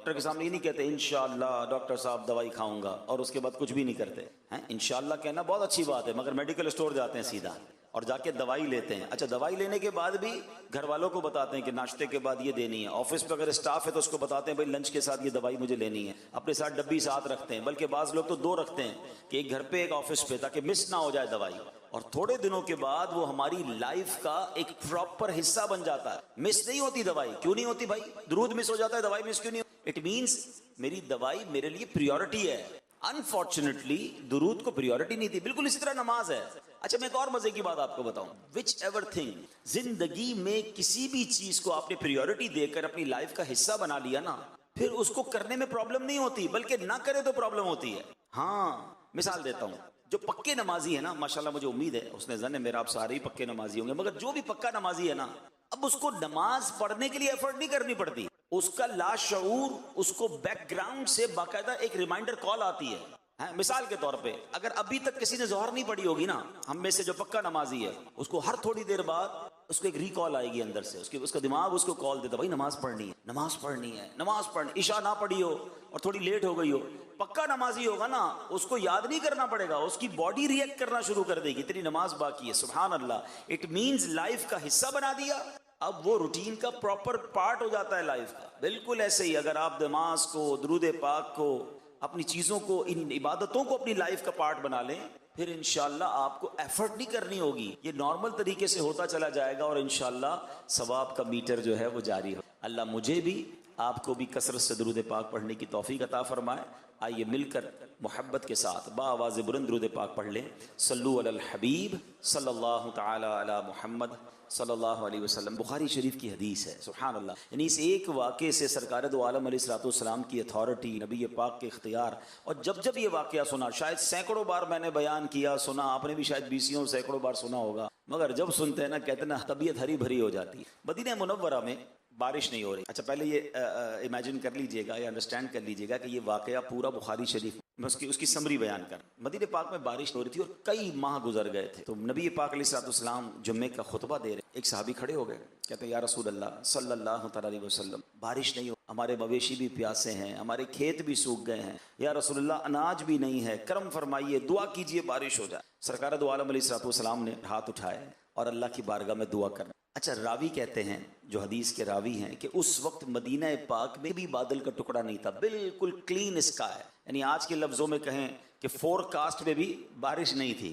Doctor کے سامنے یہ نہیں کہتے انشاءاللہ ڈاکٹر صاحب دوائی کھاؤں گا اور اس کے بعد کچھ بھی نہیں کرتے ہیں. انشاءاللہ کہنا بہت اچھی بات ہے، مگر میڈیکل اسٹور جاتے ہیں سیدھا اور جا کے دوائی لیتے ہیں. اچھا دوائی لینے کے بعد بھی گھر والوں کو بتاتے ہیں کہ ناشتے کے بعد یہ دینی ہے. آفس پہ اگر اسٹاف ہے تو اس کو بتاتے ہیں بھائی لنچ کے ساتھ یہ دوائی مجھے لینی ہے. اپنے ساتھ ڈبی ساتھ رکھتے ہیں، بلکہ بعض لوگ تو 2 رکھتے ہیں کہ ایک گھر پہ ایک آفس پہ، تاکہ مس نہ ہو جائے دوائی. اور تھوڑے دنوں کے بعد وہ ہماری لائف کا ایک پراپر حصہ بن جاتا ہے. مس نہیں ہوتی دوائی. کیوں نہیں ہوتی بھائی؟ درود مس ہو جاتا ہے، دوائی مس کیوں نہیں ہوتی؟ اٹ مینس میری دوائی میرے لیے پریورٹی ہے. انفارچونیٹلی درود کو پریورٹی نہیں تھی. بالکل اسی طرح نماز ہے. اچھا میں ایک اور مزے کی بات آپ کو بتاؤں. وچ ایور تھنگ، زندگی میں کسی بھی چیز کو آپ نے پریورٹی دے کر اپنی لائف کا حصہ بنا لیا نا، پھر اس کو کرنے میں پرابلم نہیں ہوتی، بلکہ نہ کرے تو پرابلم ہوتی ہے. ہاں مثال دیتا ہوں. جو پکے نمازی ہے نا، ماشاءاللہ مجھے امید ہے، اس نے ظن ہے میرا آپ سارے ہی پکے نمازی ہوں گے، مگر جو بھی پکا نمازی ہے نا، اب اس کو نماز پڑھنے کے لیے ایفرٹ نہیں کرنی پڑتی. اس کا لاشعور اس کو بیک گراؤنڈ سے باقاعدہ ایک ریمائنڈر کال آتی ہے. مثال کے طور پہ اگر ابھی تک کسی نے ظہر نہیں پڑھی ہوگی نا، ہم میں سے جو پکا نمازی ہے، اس کو ہر تھوڑی دیر بعد اس کو ایک ریکال آئے گی اندر سے. اس کا دماغ اس کو کال دیتا، بھائی نماز پڑھنی ہے، نماز پڑھنی ہے، نماز پڑھنی. عشاء نہ پڑھی ہو اور تھوڑی لیٹ ہو گئی ہو، پکا نمازی ہوگا نا، اس کو یاد نہیں کرنا پڑے گا، اس کی باڈی ریئیکٹ کرنا شروع کر دے گی اتنی نماز باقی ہے. سبحان اللہ. اٹ مینز لائف کا حصہ بنا دیا، اب وہ روٹین کا پراپر پارٹ ہو جاتا ہے لائف کا. بالکل ایسے ہی اگر آپ نماز کو، درود پاک کو، اپنی چیزوں کو، ان عبادتوں کو اپنی لائف کا پارٹ بنا لیں، پھر انشاءاللہ آپ کو ایفرٹ نہیں کرنی ہوگی. یہ نارمل طریقے سے ہوتا چلا جائے گا اور انشاءاللہ ثواب کا میٹر جو ہے وہ جاری ہو. اللہ مجھے بھی آپ کو بھی کثرت سے درود پاک پڑھنے کی توفیق عطا فرمائے. آئیے مل کر محبت کے ساتھ با آواز بلند درود پاک پڑھ لیں. صلو علی الحبیب صلی اللہ تعالی علی محمد صلی اللہ علیہ وسلم. بخاری شریف کی حدیث ہے. سبحان اللہ. یعنی اس ایک واقعے سے سرکار دو عالم علیہ الصلوۃ والسلام کی اتھارٹی، نبی پاک کے اختیار. اور جب یہ واقعہ سنا، شاید سینکڑوں بار میں نے بیان کیا، سنا، آپ نے بھی شاید بیسیوں سینکڑوں بار سنا ہوگا، مگر جب سنتے ہیں نا، کہتے ہیں نا طبیعت ہری بھری ہو جاتی ہے. مدینہ منورہ میں بارش نہیں ہو رہی. اچھا پہلے یہ امیجن کر لیجئے گا یا انڈرسٹینڈ کر لیجئے گا کہ یہ واقعہ پورا بخاری شریف میں اس کی سمری بیان کر. مدینہ پاک میں بارش ہو رہی تھی اور کئی ماہ گزر گئے تھے. تو نبی پاک علیہ الصلوۃ والسلام جمعے کا خطبہ دے رہے، ایک صحابی کھڑے ہو گئے، کہتے ہیں یا رسول اللہ صلی اللہ تعالی علیہ وسلم، بارش نہیں ہو، ہمارے مویشی بھی پیاسے ہیں، ہمارے کھیت بھی سوکھ گئے ہیں، یا رسول اللہ اناج بھی نہیں ہے، کرم فرمائیے، دعا کیجئے بارش ہو جائے. سرکار دو عالم علیہ الصلوۃ والسلام نے ہاتھ اٹھائے اور اللہ کی بارگاہ میں دعا کرنا. اچھا راوی کہتے ہیں، جو حدیث کے راوی ہیں، کہ اس وقت مدینہ پاک میں بھی بادل کا ٹکڑا نہیں تھا، بالکل کلین اسکائی. یعنی آج کے لفظوں میں کہیں کہ فور کاسٹ میں بھی بارش نہیں تھی،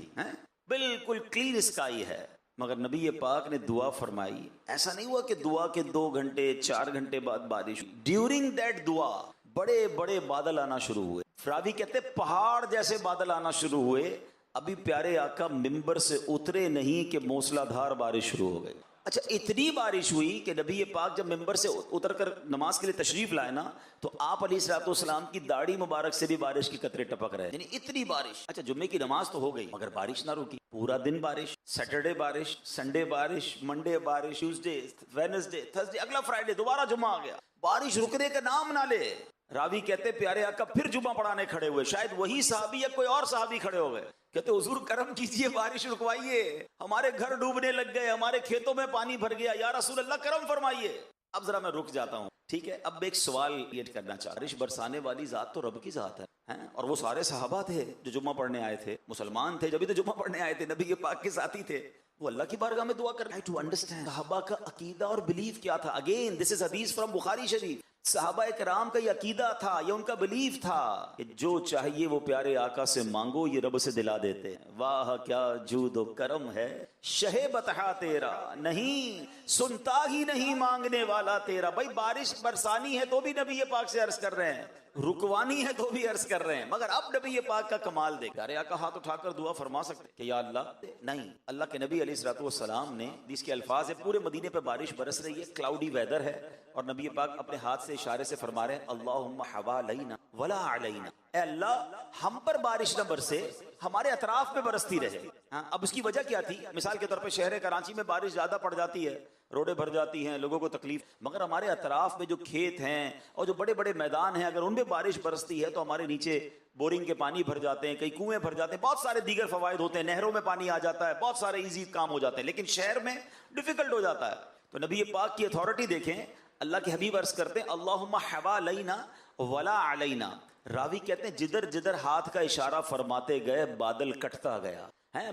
بالکل کلین اسکائی ہے. مگر نبی پاک نے دعا فرمائی. ایسا نہیں ہوا کہ دعا کے 2 گھنٹے 4 گھنٹے بعد بارش. ڈیورنگ دیٹ دعا بڑے بڑے بادل آنا شروع ہوئے. راوی کہتے پہاڑ جیسے بادل آنا شروع ہوئے. ابھی پیارے آقا ممبر سے اترے نہیں کہ موسلا دھار بارش شروع ہو گئی. اچھا اتنی بارش ہوئی کہ نبی پاک جب ممبر سے اتر کر نماز کے لیے تشریف لائے نا، تو آپ علیہ الصلوۃ والسلام کی داڑھی مبارک سے بھی بارش کے قطرے ٹپک رہے. یعنی اتنی بارش. اچھا جمعے کی نماز تو ہو گئی مگر بارش نہ رکی. پورا دن بارش، سیٹرڈے بارش، سنڈے بارش، منڈے بارش، ٹیوزڈے، ویڈنسڈے، تھرسڈے، اگلا فرائیڈے دوبارہ جمعہ آ گیا، بارش رکنے کا نام نہ لے. راوی کہتے پیارے آقا پھر جمعہ پڑھانے کھڑے ہوئے. شاید وہی صحابی یا کوئی اور صحابی کھڑے ہو گئے، کہتے حضور کرم کیجئے، بارش رکوائیے، ہمارے گھر ڈوبنے لگ گئے، ہمارے کھیتوں میں پانی بھر گیا، یا رسول اللہ کرم فرمائیے. اب ذرا میں رک جاتا ہوں، ٹھیک ہے؟ اب ایک سوال یہ کرنا چاہ رہا، بارش برسانے والی ذات تو رب کی ذات ہے، اور وہ سارے صحابہ تھے جو جمعہ پڑھنے آئے تھے، مسلمان تھے جبھی تو جمعہ پڑھنے آئے تھے، نبی پاک کے ساتھی تھے، وہ اللہ کی بارگاہ میں دعا کر رہے ہیں. ٹو انڈرسٹینڈ صحابہ کا عقیدہ اور بلیف کیا تھا. اگین دس از حدیث فرام بخاری شریف. صحابہ کرام کا یہ عقیدہ تھا، یہ ان کا بلیف تھا کہ جو چاہیے وہ پیارے آقا سے مانگو، یہ رب سے دلا دیتے ہیں. واہ کیا جود و کرم ہے شہ بطحا تیرا، نہیں سنتا ہی نہیں مانگنے والا تیرا. بھائی بارش برسانی ہے تو بھی نبی پاک سے عرض کر رہے ہیں، رکوانی ہے تو بھی عرض کر رہے ہیں، مگر اب نبی پاک کا کمال دیکھ. پیارے آقا ہاتھ اٹھا کر دعا فرما سکتے کہ یا اللہ، نہیں. اللہ کے نبی علیہ الصلوۃ والسلام نے، جس کے الفاظ ہے پورے مدینے پہ بارش برس رہی ہے، کلاؤڈی ویدر ہے، اور نبی پاک اپنے ہاتھ سے اشارے سے فرما رہے ہیں اللہم حوالینا ولا علینا، اے اللہ ہم پر بارش نہ برسے، ہمارے اطراف میں برستی رہے. اب اس کی وجہ کیا تھی؟ مثال کے طور پہ شہر کراچی میں بارش زیادہ پڑ جاتی ہے، روڈیں بھر جاتی ہیں، لوگوں کو تکلیف، مگر ہمارے اطراف میں جو کھیت ہیں اور جو بڑے بڑے میدان ہیں، اگر ان میں بارش برستی ہے تو ہمارے نیچے بورنگ کے پانی بھر جاتے ہیں، کئی کنویں بھر جاتے ہیں، بہت سارے دیگر فوائد ہوتے ہیں، نہروں میں پانی آ جاتا ہے، بہت سارے ایزی کام ہو جاتے ہیں. لیکن شہر میں ڈیفیکلٹ ہو جاتا ہے. تو نبی پاک کی اتھارٹی دیکھیں، اللہ کے حبیب عرض کرتے ہیں اللہم حوالینا ولا علینا. راوی کہتے ہیں جدھر جدھر ہاتھ کا اشارہ فرماتے گئے بادل کٹتا گیا،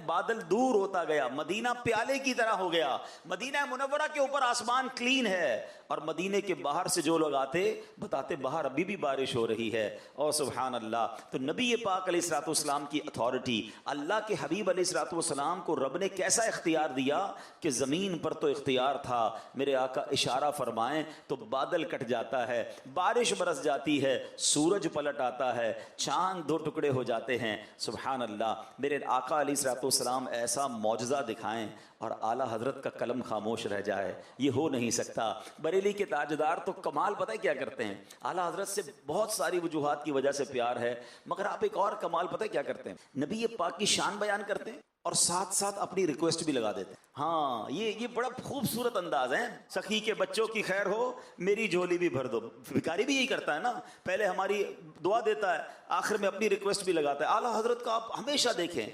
بادل دور ہوتا گیا، مدینہ پیالے کی طرح ہو گیا. مدینہ منورہ کے اوپر آسمان کلین ہے، اور مدینے کے باہر سے جو لوگ آتے بتاتے باہر ابھی بھی بارش ہو رہی ہے. اور سبحان اللہ. تو نبی پاک علیہ الصلوۃ والسلام کی اتھارٹی، اللہ کے حبیب علیہ الصلوۃ والسلام کو رب نے کیسا اختیار دیا کہ زمین پر تو اختیار تھا، میرے آقا اشارہ فرمائیں تو بادل کٹ جاتا ہے، بارش برس جاتی ہے، سورج پلٹ آتا ہے، چاند دو ٹکڑے ہو جاتے ہیں. سبحان اللہ. میرے آقا علیہ الصلوۃ والسلام ایسا معجزہ دکھائیں اور اعلیٰ حضرت کا قلم خاموش رہ جائے، یہ ہو نہیں سکتا. بریلی کے تاجدار تو کمال پتہ ہے کیا کرتے ہیں؟ اعلیٰ حضرت سے بہت ساری وجوہات کی وجہ سے پیار ہے، مگر آپ ایک اور کمال پتہ ہے کیا کرتے ہیں؟ نبی پاک کی شان بیان کرتے ہیں اور ساتھ ساتھ اپنی ریکویسٹ بھی لگا دیتے ہیں. ہاں یہ بڑا خوبصورت انداز ہے. سخی کے بچوں کی خیر ہو میری جھولی بھی بھر دو. بھکاری بھی یہی کرتا ہے نا، پہلے ہماری دعا دیتا ہے، آخر میں اپنی ریکویسٹ بھی لگاتا ہے. اعلیٰ حضرت کا آپ ہمیشہ دیکھیں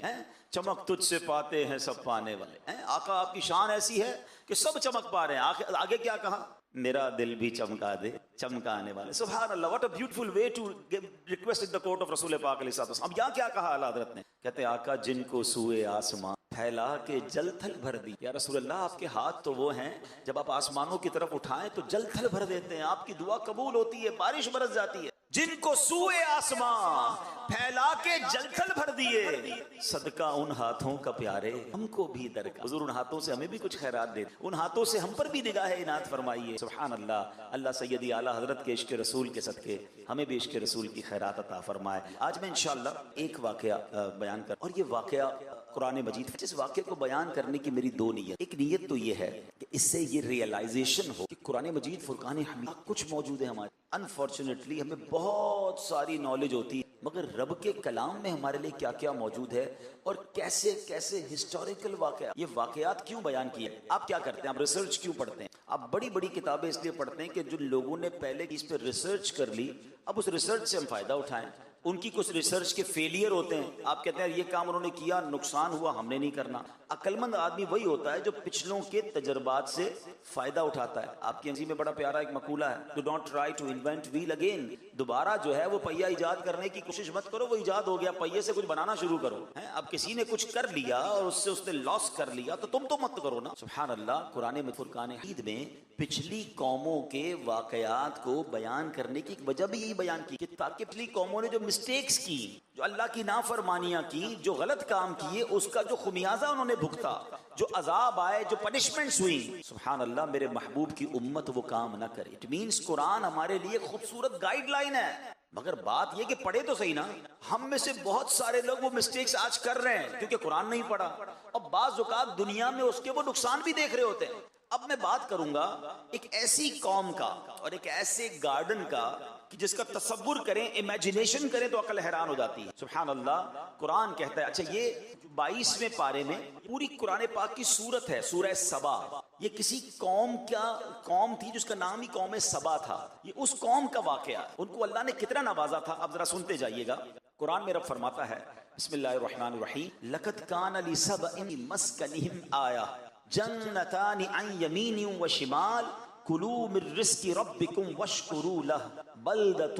چمک تجھ سے پاتے ہیں سب پانے والے. آقا آپ کی شان ایسی ہے کہ سب چمک پا رہے ہیں. آگے کیا کہا؟ میرا دل بھی چمکا دے چمکانے والے. سبحان اللہ. What a beautiful way to request in the court of رسول پاک علیہ الصلوۃ والسلام. اب یہاں کیا کہا اعلیٰ حضرت نے؟ کہتے ہیں آقا جن کو سوئے آسمان پھیلا کے جل تھل بھر دی. یا رسول اللہ آپ کے ہاتھ تو وہ ہیں جب آپ آسمانوں کی طرف اٹھائیں تو جل تھل بھر دیتے ہیں، آپ کی دعا قبول ہوتی ہے، بارش برس جاتی ہے. جن کو سوئے آسمان پھیلا کے جل تھل بھر دیے، صدقہ ان ہاتھوں کا پیارے ہم کو بھی درکار. حضور ان ہاتھوں سے ہمیں بھی کچھ خیرات دے، ان ہاتھوں سے ہم پر بھی نگاہ عنایت فرمائیے. سبحان اللہ. اللہ سیدی اعلیٰ حضرت کے عشق رسول کے صدقے ہمیں بھی عشق رسول کی خیرات عطا فرمائے. آج میں انشاءاللہ ایک واقعہ بیان کر، اور یہ واقعہ قرآن مجید. جس واقعے کو بیان کرنے کی میری دو نیت. ایک نیت تو یہ ہے کہ اس سے یہ ریئلائزیشن ہو کہ قرآن مجید فرقان حمید کچھ موجود ہے ہمارے. انفارچونیٹلی ہمیں بہت ساری نالج ہوتی ہے، مگر رب کے کلام میں ہمارے لیے کیا کیا موجود ہے اور کیسے کیسے ہسٹوریکل واقعات، یہ واقعات کیوں بیان کیے. آپ کیا کرتے ہیں؟ آپ ریسرچ کیوں پڑھتے ہیں؟ آپ بڑی بڑی کتابیں اس لیے پڑھتے ہیں کہ جن لوگوں نے پہلے اس پہ ریسرچ کر لی، اب اس ریسرچ سے ہم فائدہ اٹھائیں. ان کی کچھ ریسرچ کے فیلئر ہوتے ہیں، آپ کہتے ہیں یہ کام انہوں نے کیا، نقصان ہوا، ہم نے نہیں کرنا. عقل مند آدمی وہی ہوتا ہے جو پچھلوں کے تجربات سے فائدہ اٹھاتا ہے. آپ کی انجی میں بڑا پیارا ایک مقولہ ہے، do not try to invent wheel again. دوبارہ جو ہے وہ پہیہ ایجاد کرنے کی کوشش مت کرو، وہ ایجاد ہو گیا، پہیے سے کچھ بنانا شروع کرو. اب کسی نے کچھ کر لیا اور اس سے اس نے لاس کر لیا تو تم تو مت کرو نا. سبحان اللہ. قرآن میں فرقان حمید میں پچھلی قوموں کے واقعات کو بیان کرنے کی وجہ بھی یہی بیان کی کہ تاکہ پچھلی قوموں نے جو مسٹیکس کی، جو اللہ کی نافرمانیاں کی، جو غلط کام کیے، اس کا جو خمیازہ انہوں نے بھگتا، جو عذاب آئے، جو پنشمنٹس ہوئی، سبحان اللہ، میرے محبوب کی امت وہ کام نہ کرے. اٹ مینس قرآن ہمارے لیے خوبصورت گائیڈ لائن ہے. مگر بات یہ کہ پڑھے تو صحیح نا. ہم میں سے بہت سارے لوگ وہ مسٹیکس آج کر رہے ہیں کیونکہ قرآن نہیں پڑھا، اور بعض اوقات دنیا میں اس کے وہ نقصان بھی دیکھ رہے ہوتے ہیں. اب میں بات کروں گا ایک ایسی قوم کا اور ایک ایسے گارڈن کا کہ جس کا تصور کریں، امیجنیشن کریں تو عقل حیران ہو جاتی ہے. سبحان اللہ. قرآن کہتا ہے، اچھا یہ 22ویں پارے میں پوری قرآن پاک کی سورت ہے، سورہ سبا. یہ کسی قوم تھی جس کا نام ہی قوم سبا تھا. یہ اس قوم کا واقعہ ہے. ان کو اللہ نے کتنا نوازا تھا، اب ذرا سنتے جائیے گا. قرآن میں رب فرماتا ہے، بسم اللہ الرحمن الرحیم، لقد کان لسبأ مسکنہم آیہ جنتان عن یمین و شمال کلوا من رزق ربکم واشکروا لہ بلدۃ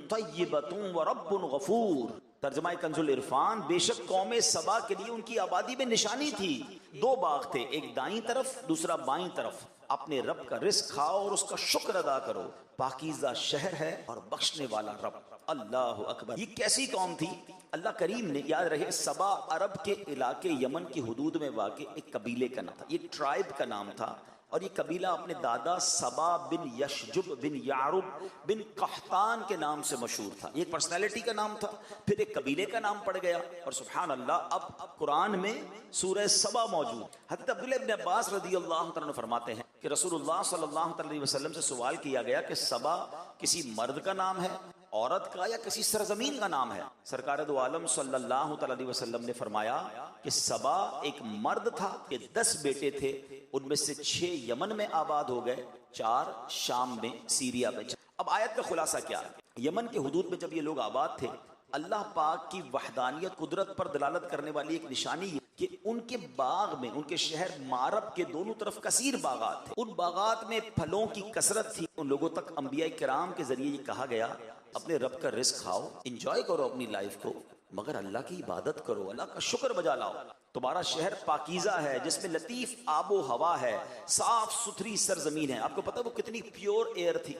طیبۃ ورب غفور. ترجمہ کنز العرفان، بے شک قوم سبا کے لیے ان کی آبادی میں نشانی تھی. 2 باغ تھے، ایک دائیں طرف دوسرا بائیں طرف. اپنے رب کا رزق کھاؤ اور اس کا شکر ادا کرو. پاکیزہ شہر ہے اور بخشنے والا رب. اللہ اکبر. یہ کیسی قوم تھی؟ اللہ کریم نے، یاد رہے، سبا عرب کے علاقے یمن کی حدود میں واقع ایک قبیلے کا نام تھا، یہ ٹرائب کا نام تھا. اور یہ قبیلہ اپنے دادا سبا بن یشجب بن یعرب بن قحطان کے نام سے مشہور تھا. یہ ایک پرسنالٹی کا نام تھا، پھر ایک قبیلے کا نام پڑ گیا. اور سبحان اللہ، اب قرآن میں سورہ سبا موجود. حضرت عبداللہ ابن عباس رضی اللہ عنہ فرماتے ہیں کہ رسول اللہ صلی اللہ علیہ وسلم سے سوال کیا گیا کہ سبا کسی مرد کا نام ہے، عورت کا، یا کسی سرزمین کا نام ہے؟ سرکار دو عالم صلی اللہ علیہ وسلم نے فرمایا کہ سبا ایک مرد تھا، کہ 10 بیٹے تھے، ان میں سے 6 یمن میں آباد ہو گئے، 4 شام میں، سیریا میں. اب آیت کا خلاصہ کیا ہے؟ یمن کے حدود میں جب یہ لوگ آباد تھے، اللہ پاک کی وحدانیت، قدرت پر دلالت کرنے والی ایک نشانی یہ کہ ان کے باغ میں، ان کے شہر معرب کے دونوں طرف کثیر باغات تھے، ان باغات میں پھلوں کی کثرت تھی. ان لوگوں تک انبیاء کرام کے ذریعے یہ کہا گیا اپنے رب کا رزق کھاؤ، انجوائے کرو اپنی لائف کو، مگر اللہ کی عبادت کرو، اللہ کا شکر بجا لاؤ. تمہارا شہر پاکیزہ ہے جس میں لطیف آب و ہوا ہے، صاف ستھری سرزمین ہے. آپ کو پتا وہ کتنی پیور ایئر تھی.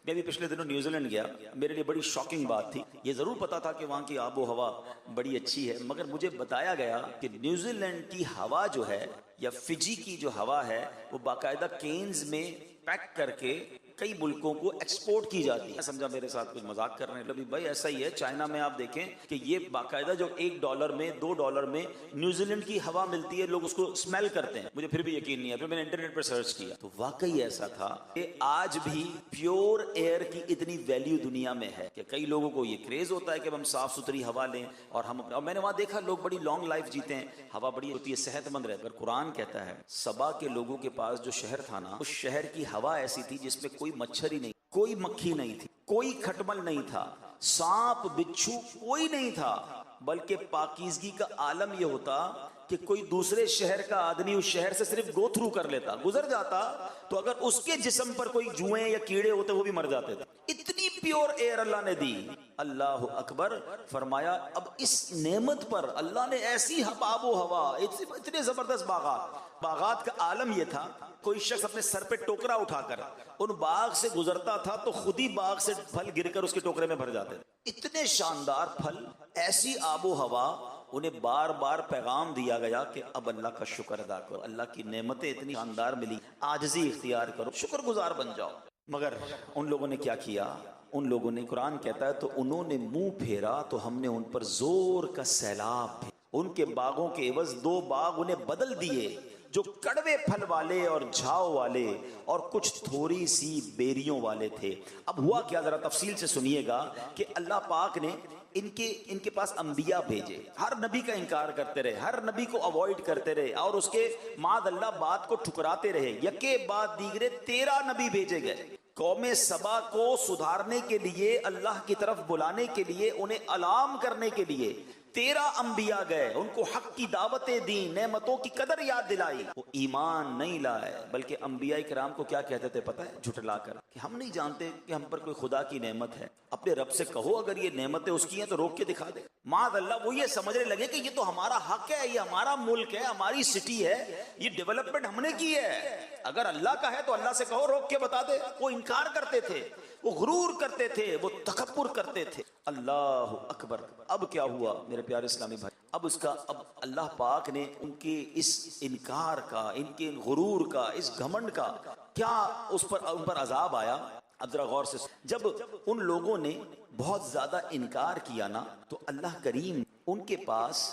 میں بھی پچھلے دنوں نیوزی لینڈ گیا، میرے لیے بڑی شاکنگ بات تھی. یہ ضرور پتا تھا کہ وہاں کی آب و ہوا بڑی اچھی ہے، مگر مجھے بتایا گیا کہ نیوزی لینڈ کی ہوا جو ہے یا فجی کی جو ہوا ہے وہ باقاعدہ کینز میں پیک کر کے کئی ملکوں کو ایکسپورٹ کی جاتی ہے. سمجھا میرے ساتھ کچھ مذاق کر رہے ہیں. بھائی ایسا ہی ہے چائنا میں، آپ دیکھیں کہ یہ باقاعدہ جو $1 میں $2 میں نیوزی لینڈ کی ہوا ملتی ہے، لوگ اس کو اسمیل کرتے ہیں. مجھے پھر بھی یقین نہیں ہے، پھر میں نے انٹرنیٹ پر سرچ کیا تو واقعی ایسا تھا کہ آج بھی پیور ایئر کی اتنی ویلیو دنیا میں ہے کہ کئی لوگوں کو یہ کریز ہوتا ہے کہ ہم صاف ستھری ہوا لیں. اور میں نے وہاں دیکھا لوگ بڑی لانگ لائف جیتے ہیں، ہوا بڑی ہوتی ہے، صحت مند رہے. پر قرآن کہتا ہے سبا کے لوگوں کے پاس جو شہر تھا نا، اس شہر کی ہوا ایسی تھی جس میں کوئی مچھر ہی نہیں، کوئی مکھی نہیں تھی، کوئی کھٹمل نہیں تھا، سانپ بچھو کوئی نہیں تھا، بلکہ پاکیزگی کا عالم یہ ہوتا کہ کوئی دوسرے شہر کا آدمی اس شہر سے صرف گو تھرو کر لیتا، گزر جاتا، تو اگر اس کے جسم پر کوئی جوئیں یا کیڑے ہوتے وہ بھی مر جاتے تھے. اتنی پیور ایئر اللہ نے دی. اللہ اکبر. فرمایا اب اس نعمت پر اللہ نے ایسی آب و ہوا، اتنے زبردست باغات کا عالم یہ تھا. کوئی شخص اپنے سر پہ ٹوکرا اٹھا کر ان باغ سے گزرتا تھا تو خود ہی باغ سے پھل گر کر اس کے ٹوکرے میں بھر جاتے تھے. اتنے شاندار پھل، ایسی آب و ہوا. انہیں بار بار پیغام دیا گیا کہ اب اللہ کا شکر ادا کرو، اللہ کی نعمتیں اتنی شاندار ملی، عاجزی اختیار کرو، شکر گزار بن جاؤ. مگر ان لوگوں نے کیا کیا؟ ان لوگوں نے، قرآن کہتا ہے تو انہوں نے منہ پھیرا تو ہم نے ان پر زور کا سیلاب بھیجا. ان کے باغوں کے عوض 2 باغ انہیں بدل دیے جو کڑوے پھل والے اور جھاؤ والے اور کچھ تھوڑی سی بیریوں والے تھے. اب ہوا کیا، ذرا تفصیل سے سنیے گا کہ اللہ پاک نے ان کے پاس انبیاء بھیجے، ہر نبی کا انکار کرتے رہے، ہر نبی کو اوائڈ کرتے رہے اور اس کے معاذ اللہ بات کو ٹھکراتے رہے. یکے بعد دیگرے 13 نبی بھیجے گئے. قوم سبا کو سدھارنے کے لیے، اللہ کی طرف بلانے کے لیے، انہیں الارم کرنے کے لیے 13 انبیاء گئے، ان کو حق کی دعوتیں دیں، نعمتوں کی قدر یاد دلائی. وہ ایمان نہیں لائے، بلکہ انبیاء کرام کو کیا کہتے تھے پتہ ہے؟ جھٹلا کر کہ ہم نہیں جانتے کہ ہم پر کوئی خدا کی نعمت ہے. اپنے رب سے کہو اگر یہ نعمتیں اس کی ہیں تو روک کے دکھا دے. معاذ اللہ وہ یہ سمجھنے لگے کہ یہ تو ہمارا حق ہے، یہ ہمارا ملک ہے، ہماری سٹی ہے، یہ ڈیولپمنٹ ہم نے کی ہے، اگر اللہ کا ہے تو اللہ سے کہو، روک کے بتا دے. وہ انکار کرتے تھے، وہ غرور کرتے تھے، وہ تکبر کرتے تھے. اللہ اکبر. اب کیا ہوا میرے پیارے اسلامی بھائی؟ اب اللہ پاک نے ان کے اس انکار کا، ان کے غرور کا، اس گھمنڈ کا کیا ان پر عذاب آیا. اب ذرا غور سے، جب ان لوگوں نے بہت زیادہ انکار کیا نا تو اللہ کریم ان کے پاس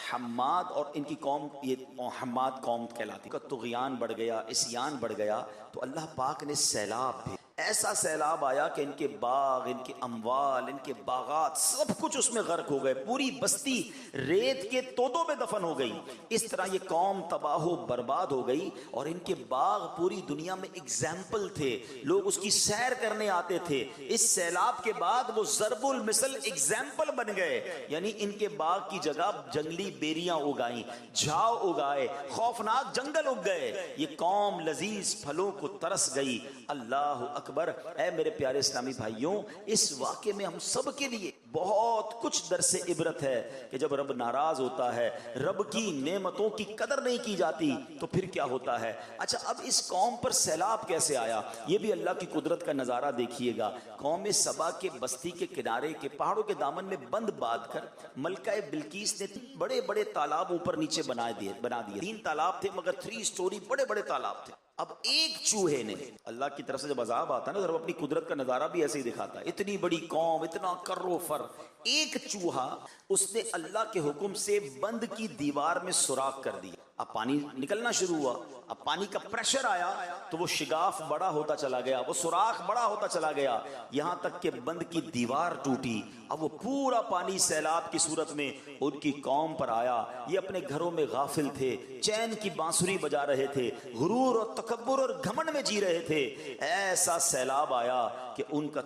حماد اور ان کی قوم، یہ حماد قوم کہلاتی، کا طغیان بڑھ گیا، عصیان بڑھ گیا. تو اللہ پاک نے سیلاب بھی، ایسا سیلاب آیا کہ ان کے باغ، ان کے اموال، ان کے باغات سب کچھ اس میں غرق ہو گئے. پوری بستی ریت کے تودوں میں دفن ہو گئی. اس طرح یہ قوم تباہ و برباد ہو گئی. اور ان کے باغ پوری دنیا میں اگزامپل تھے، لوگ اس کی سیر کرنے آتے تھے. اس سیلاب کے بعد وہ ضرب المثل اگزامپل بن گئے. یعنی ان کے باغ کی جگہ جنگلی بیریاں اگائیں، جھاؤ اگائے، خوفناک جنگل اگ گئے. یہ قوم لذیذ پھلوں کو ترس گئی. اللہ اکبر. اے میرے پیارے اسلامی بھائیوں، اس واقعے میں ہم سب کے لیے بہت کچھ درس عبرت ہے کہ جب رب ناراض ہوتا ہے، رب کی نعمتوں کی قدر نہیں کی جاتی تو پھر کیا ہوتا ہے. اچھا، اب اس قوم پر سیلاب کیسے آیا؟ یہ بھی اللہ کی قدرت کا نظارہ دیکھیے گا. قوم سبا کے بستی کے کنارے کے پہاڑوں کے دامن میں بند باندھ کر ملکہ بلقیس نے بڑے بڑے تالاب اوپر نیچے بنا دیے. 3 تالاب تھے مگر 3 سٹوری بڑے بڑے تالاب تھے. اب ایک چوہے نے، اللہ کی طرف سے جب عذاب آتا ہے نا تو اپنی قدرت کا نظارہ بھی ایسے ہی دکھاتا ہے. اتنی بڑی قوم، اتنا کر و فر، ایک چوہا اس نے اللہ کے حکم سے بند کی دیوار میں سوراخ کر دی. اب پانی نکلنا شروع ہوا. اب پانی کا پریشر آیا تو وہ شگاف بڑا ہوتا چلا گیا، وہ سوراخ بڑا ہوتا چلا گیا، یہاں تک کہ بند کی دیوار ٹوٹی. اب وہ پورا پانی سیلاب کی صورت میں ان کی قوم پر آیا. یہ اپنے گھروں میں غافل تھے، چین کی بانسری بجا رہے تھے، غرور اور تکبر اور گھمنڈ میں جی رہے تھے. ایسا سیلاب آیا کہ ان کا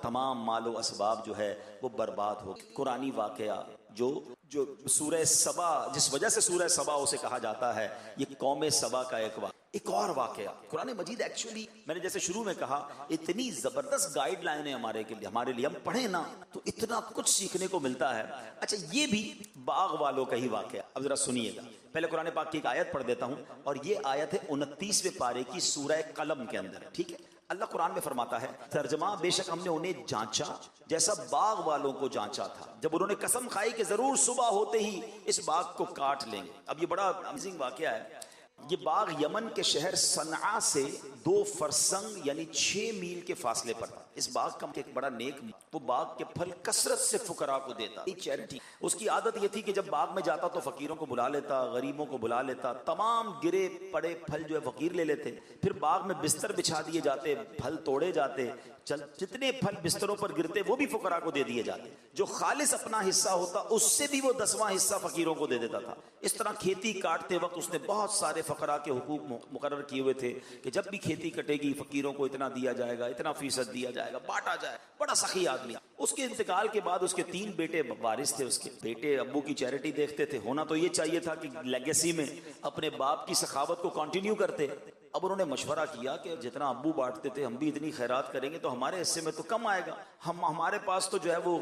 تمام مال و اسباب جو ہے وہ برباد ہو. قرآنی واقعہ جو سورہ سبا، جس وجہ سے سورہ سبا اسے کہا جاتا ہے، یہ قوم سبا کا ایک اور واقعہ۔ قرآن مجید ایکچولی میں نے جیسے شروع میں کہا اتنی زبردست گائیڈ لائن ہے ہمارے لیے، ہم پڑھیں نا تو اتنا کچھ سیکھنے کو ملتا ہے۔ اچھا یہ بھی باغ والوں کا ہی واقعہ، اب ذرا سنیے گا۔ پہلے قرآن پاک کی ایک آیت پڑھ دیتا ہوں، اور یہ آیت ہے 29ویں پارے کی سورہ قلم کے اندر، ٹھیک ہے؟ اللہ قرآن میں فرماتا ہے ترجمہ، بے شک ہم نے انہیں جانچا جیسا باغ والوں کو جانچا تھا جب انہوں نے قسم کھائی کہ ضرور صبح ہوتے ہی اس باغ کو کاٹ لیں گے۔ اب یہ بڑا امیزنگ واقعہ ہے۔ یہ باغ یمن کے شہر صنعاء سے 2 فرسنگ یعنی 6 میل کے فاصلے پر تھا۔ اس باغ کا ایک بڑا نیک، وہ باغ کے پھل کثرت سے فقراء کو دیتا، ایک چیریٹی۔ اس کی عادت یہ تھی کہ جب باغ میں جاتا تو فقیروں کو بلا لیتا، غریبوں کو بلا لیتا، تمام گرے پڑے پھل جو ہے فقیر لے لیتے، پھر باغ میں بستر بچھا دیے جاتے، پھل توڑے جاتے، جتنے پھل بستروں پر گرتے وہ بھی فقراء کو دے دیے جاتے، جو خالص اپنا حصہ ہوتا اس سے بھی وہ 10واں حصہ فقیروں کو دے دیتا تھا۔ اس طرح کھیتی کاٹتے وقت اس نے بہت سارے فقراء کے حقوق مقرر کیے ہوئے تھے کہ جب بھی کھیتی کٹے گی فقیروں کو اتنا دیا جائے گا، اتنا فیصد دیا جائے گا، بانٹا جائے۔ بڑا سخی آدمی۔ اس کے انتقال کے بعد اس کے 3 بیٹے وارث تھے، اس کے بیٹے ابو کی چیریٹی دیکھتے تھے، ہونا تو یہ چاہیے تھا کہ لیگیسی میں اپنے باپ کی سخاوت کو کنٹینیو کرتے۔ اب انہوں نے مشورہ کیا کہ جتنا ابو بانٹتے تھے ہم بھی اتنی خیرات کریں گے تو ہمارے حصے میں تو کم آئے گا، ہمارے پاس تو جو ہے وہ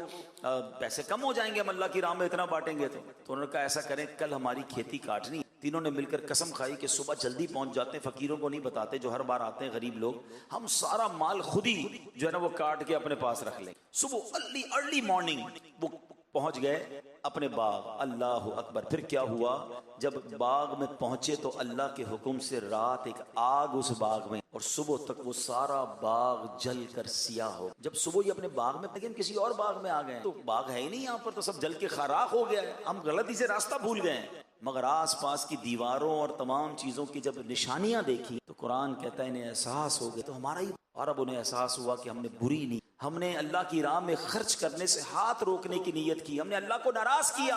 پیسے کم ہو جائیں گے، ہم اللہ کی راہ میں اتنا بانٹیں گے۔ تو انہوں نے کہا ایسا کریں کل ہماری کھیتی کاٹنی۔ تینوں نے مل کر قسم کھائی کہ صبح جلدی پہنچ جاتے ہیں، فقیروں کو نہیں بتاتے جو ہر بار آتے ہیں غریب لوگ، ہم سارا مال خود ہی جو ہے نا وہ کاٹ کے اپنے پاس رکھ لیں۔ صبح ارلی مارننگ وہ پہنچ گئے اپنے باغ۔ اللہ اکبر! پھر کیا ہوا؟ جب باغ میں پہنچے تو اللہ کے حکم سے رات ایک آگ اس باغ میں، اور صبح تک وہ سارا باغ جل کر سیاہ ہو۔ جب صبح یہ اپنے باغ میں، لیکن کسی اور باغ میں آ گئے تو باغ ہے ہی نہیں یہاں پر، تو سب جل کے خاراخ ہو گیا ہے، ہم غلطی سے راستہ بھول گئے ہیں۔ مگر آس پاس کی دیواروں اور تمام چیزوں کی جب نشانیاں دیکھی تو قرآن کہتا ہے انہیں احساس ہو گیا، تو ہمارا ہی، اور اب انہیں احساس ہوا کہ ہم نے بری نہیں، ہم نے اللہ کی راہ میں خرچ کرنے سے ہاتھ روکنے کی نیت کی، ہم نے اللہ کو ناراض کیا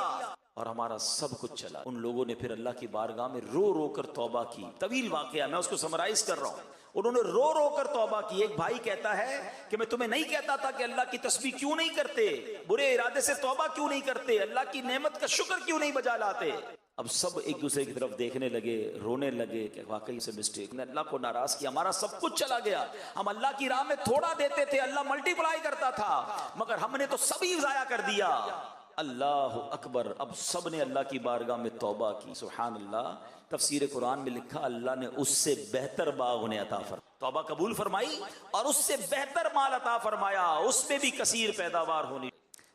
اور ہمارا سب کچھ چلا۔ ان لوگوں نے پھر اللہ کی بارگاہ میں رو رو کر توبہ کی۔ طویل واقعہ، میں اس کو سمرائز کر رہا ہوں۔ انہوں نے رو رو کر توبہ کی۔ ایک بھائی کہتا ہے کہ میں تمہیں نہیں کہتا تھا کہ اللہ کی تسبیح کیوں نہیں کرتے، برے ارادے سے توبہ کیوں نہیں کرتے، اللہ کی نعمت کا شکر کیوں نہیں بجا لاتے۔ اب سب ایک دوسرے کی طرف دیکھنے لگے، رونے لگے کہ واقعی سے مسٹیک نے اللہ کو ناراض کیا، ہمارا سب کچھ چلا گیا، ہم اللہ کی راہ میں تھوڑا دیتے تھے، اللہ ملٹی پلائی کرتا تھا، مگر ہم نے تو سبھی ضائع کر دیا۔ اللہ اکبر! اب سب نے اللہ کی بارگاہ میں توبہ کی۔ سبحان اللہ! تفسیر قرآن میں لکھا اللہ نے اس سے بہتر باغ انہیں عطا فرمایا، توبہ قبول فرمائی اور اس سے بہتر مال عطا فرمایا، اس میں بھی کثیر پیداوار ہونی۔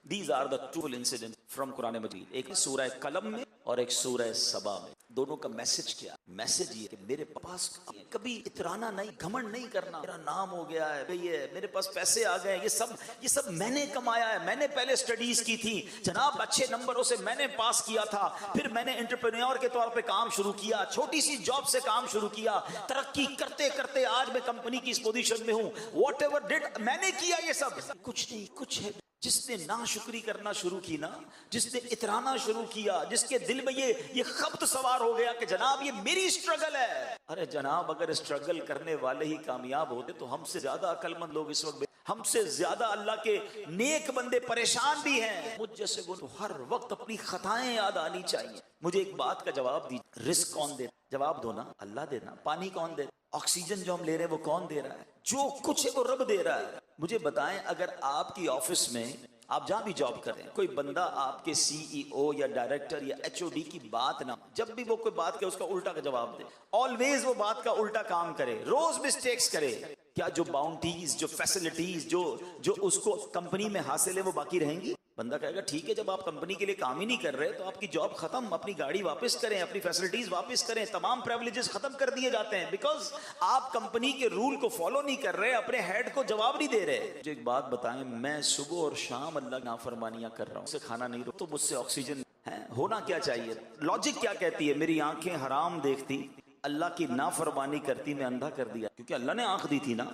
These are the two incidents from قرآن مجید، ایک سورہ قلم میں اور ایک سورہ سبا میں۔ دونوں کا میسج کیا؟ میسج یہ کہ میرے پاس کبھی اترانا نہیں، گھمنڈ نہیں کرنا، میرا نام ہو گیا ہے بھئی، میرے پاس پیسے آ گئے، یہ سب میں نے کمایا ہے، میں نے پہلے سٹڈیز کی تھی جناب، اچھے نمبروں سے میں نے پاس کیا تھا، پھر میں نے انٹرپرینیور کے طور پہ کام شروع کیا، چھوٹی سی جاب سے کام شروع کیا، ترقی کرتے کرتے آج میں کمپنی کی اس پوزیشن میں ہوں، واٹ ایور ڈڈ، میں نے کیا یہ سب کچھ نہیں۔ کچھ ہے جس نے ناشکری کرنا شروع کی نا، جس نے اترانا شروع کیا، جس کے دل میں یہ خبط سوار ہو گیا کہ جناب یہ میری اسٹرگل ہے۔ ارے جناب اگر اسٹرگل کرنے والے ہی کامیاب ہوتے تو ہم سے زیادہ عقل مند لوگ اس وقت، ہم سے زیادہ اللہ کے نیک بندے پریشان بھی ہیں۔ مجھ جیسے کو ہر وقت اپنی خطائیں یاد آنی چاہیے۔ مجھے ایک بات کا جواب دیجیے، رزق کون دے؟ جواب دو نا، اللہ دینا۔ پانی کون دے؟ آکسیجن جو ہم لے رہے ہیں وہ کون دے رہا ہے؟ جو کچھ ہے وہ رب دے رہا ہے۔ مجھے بتائیں اگر آپ کی آفس میں، آپ جہاں بھی جاب کریں، کوئی بندہ آپ کے CEO یا ڈائریکٹر یا HOD کی بات نہ، جب بھی وہ کوئی بات کرے اس کا الٹا کا جواب دے، آلویز وہ بات کا الٹا کام کرے، روز مسٹیکس کرے، کیا جو باؤنٹیز، جو فیسلٹیز جو اس کو کمپنی میں حاصل ہے وہ باقی رہیں گی؟ بندہ کہے گا ٹھیک ہے، جب آپ کمپنی کے لیے کام ہی نہیں کر رہے تو آپ کی جاب ختم، اپنی گاڑی واپس کریں، اپنی فیسلٹیز واپس کریں، تمام پریولیجز ختم کر دیے جاتے ہیں، بیکاز آپ کمپنی کے رول کو فالو نہیں کر رہے، اپنے ہیڈ کو جواب نہیں دے رہے۔ مجھے ایک بات بتائیں، میں صبح اور شام اللہ نافرمانیاں کر رہا ہوں، سے کھانا نہیں تو مجھ سے آکسیجن ہے، ہونا کیا چاہیے؟ لاجک کیا کہتی ہے؟ میری آنکھیں حرام دیکھتی، اللہ کی نافرمانی کرتی، میں اندھا کر دیا، کیونکہ اللہ نے آنکھ دی تھی نا۔